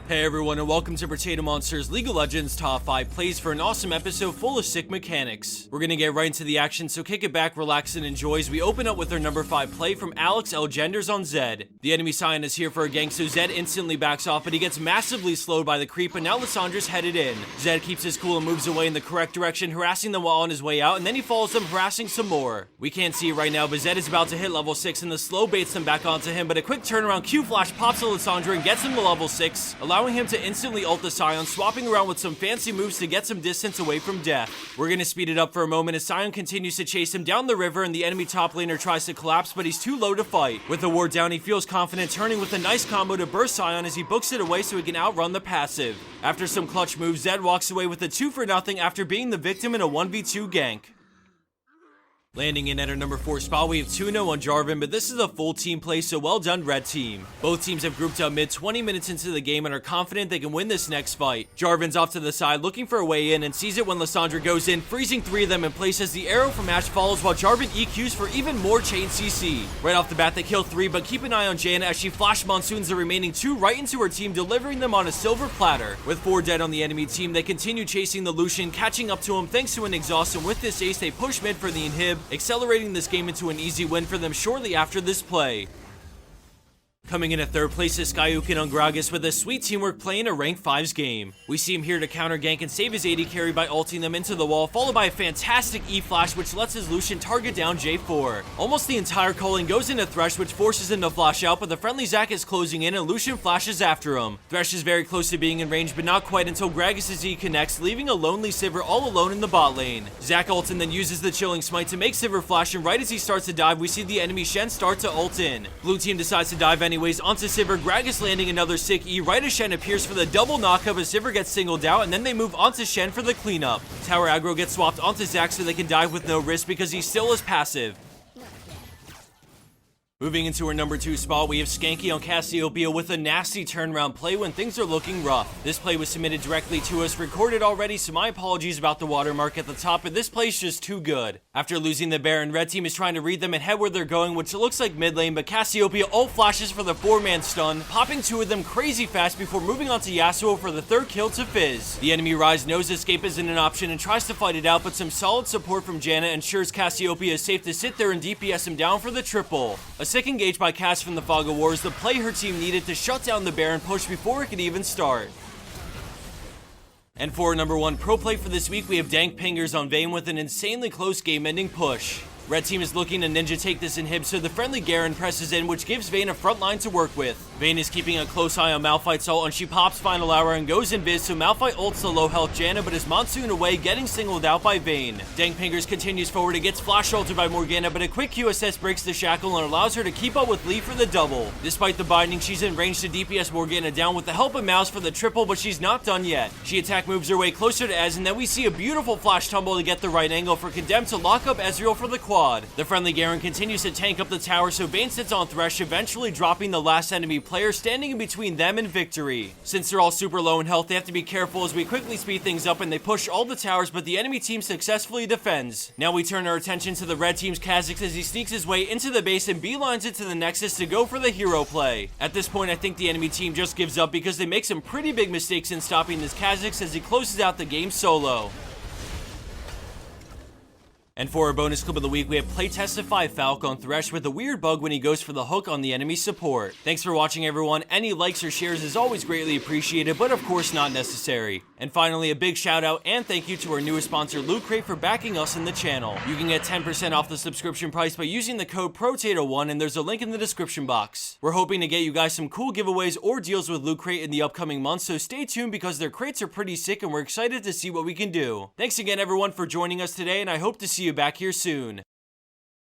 Hey everyone, and welcome to Potato Monsters League of Legends Top 5 Plays for an awesome episode full of sick mechanics. We're gonna get right into the action, so kick it back, relax, and enjoy as we open up with our number 5 play from Alex L. Genders on Zed. The enemy Sion is here for a gank, so Zed instantly backs off, but he gets massively slowed by the creep, and now Lissandra's headed in. Zed keeps his cool and moves away in the correct direction, harassing them while on his way out, and then he follows them, harassing some more. We can't see it right now, but Zed is about to hit level 6, and the slow baits them back onto him, but a quick turnaround Q-Flash pops to Lissandra and gets him to level 6, allowing him to instantly ult the Sion, swapping around with some fancy moves to get some distance away from death. We're gonna speed it up for a moment as Sion continues to chase him down the river and the enemy top laner tries to collapse, but he's too low to fight. With the ward down, he feels confident, turning with a nice combo to burst Sion as he books it away so he can outrun the passive. After some clutch moves, Zed walks away with a 2-for-0 after being the victim in a 1v2 gank. Landing in at our number 4 spot, we have 2-0 on Jarvan, but this is a full team play, so well done, red team. Both teams have grouped up mid 20 minutes into the game and are confident they can win this next fight. Jarvan's off to the side, looking for a way in, and sees it when Lissandra goes in, freezing 3 of them in place as the arrow from Ashe follows while Jarvan EQs for even more chain CC. Right off the bat, they kill 3, but keep an eye on Janna as she flash monsoons the remaining 2 right into her team, delivering them on a silver platter. With 4 dead on the enemy team, they continue chasing the Lucian, catching up to him thanks to an exhaust, and with this ace, they push mid for the inhib, accelerating this game into an easy win for them shortly after this play. Coming in at 3rd place is Skyukin on Gragas with a sweet teamwork play in a rank 5's game. We see him here to counter gank and save his AD carry by ulting them into the wall, followed by a fantastic E-flash which lets his Lucian target down J4. Almost the entire culling goes into Thresh, which forces him to flash out, but the friendly Zac is closing in and Lucian flashes after him. Thresh is very close to being in range, but not quite until Gragas' E connects, leaving a lonely Sivir all alone in the bot lane. Zac ults and then uses the chilling smite to make Sivir flash, and right as he starts to dive, we see the enemy Shen start to ult in. Blue team decides to dive anyways onto Sivir, Gragas landing another sick E right as Shen appears for the double knockup as Sivir gets singled out, and then they move onto Shen for the cleanup. Tower aggro gets swapped onto Zac so they can dive with no risk because he still is passive. Moving into our number 2 spot, we have Skanky on Cassiopeia with a nasty turnaround play when things are looking rough. This play was submitted directly to us, recorded already, so my apologies about the watermark at the top, but this play is just too good. After losing the Baron, red team is trying to read them and head where they're going, which looks like mid lane, but Cassiopeia ult flashes for the 4-man stun, popping 2 of them crazy fast before moving on to Yasuo for the 3rd kill to Fizz. The enemy Ryze knows escape isn't an option and tries to fight it out, but some solid support from Janna ensures Cassiopeia is safe to sit there and DPS him down for the triple. A sick engage by Cass from the Fog of War is the play her team needed to shut down the Baron push before it could even start. And for our number 1 pro play for this week, we have Dank Pingers on Vayne with an insanely close game-ending push. Red team is looking to ninja take this inhib, so the friendly Garen presses in, which gives Vayne a front line to work with. Vayne is keeping a close eye on Malphite's ult, and she pops Final Hour and goes in biz, so Malphite ults the low health Janna, but is monsoon away, getting singled out by Vayne. Dank Pingers continues forward and gets flash ulted by Morgana, but a quick QSS breaks the shackle and allows her to keep up with Lee for the double. Despite the binding, she's in range to DPS Morgana down with the help of Mouse for the triple, but she's not done yet. She attack moves her way closer to Ez, and then we see a beautiful flash tumble to get the right angle for Condemned to lock up Ezreal for the quad. The friendly Garen continues to tank up the tower, so Vayne sits on Thresh, eventually dropping the last enemy player, standing in between them and victory. Since they're all super low in health, they have to be careful as we quickly speed things up and they push all the towers, but the enemy team successfully defends. Now we turn our attention to the red team's Kha'Zix as he sneaks his way into the base and beelines it to the Nexus to go for the hero play. At this point, I think the enemy team just gives up because they make some pretty big mistakes in stopping this Kha'Zix as he closes out the game solo. And for our bonus clip of the week, we have Playtestify Falc on Thresh with a weird bug when he goes for the hook on the enemy support. Thanks for watching, everyone. Any likes or shares is always greatly appreciated, but of course not necessary. And finally, a big shout out and thank you to our newest sponsor, Loot Crate, for backing us in the channel. You can get 10% off the subscription price by using the code PROTATO1, and there's a link in the description box. We're hoping to get you guys some cool giveaways or deals with Loot Crate in the upcoming months, so stay tuned because their crates are pretty sick and we're excited to see what we can do. Thanks again, everyone, for joining us today, and I hope to see you back here soon.